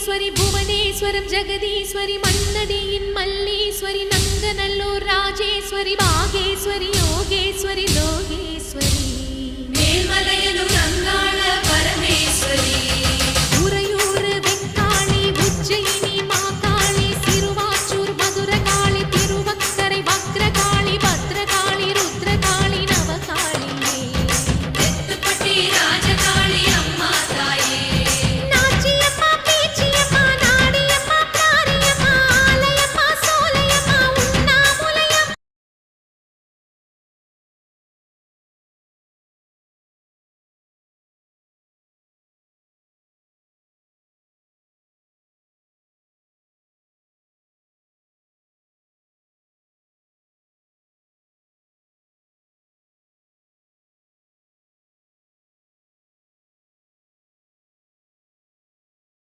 Maheswari Puvaneswaram Jagadeeswari மன்னடியின் Malleswari Nanganallur Rajeswari Bageshwari Yogeswari Lokeswari Melmalayanur Angala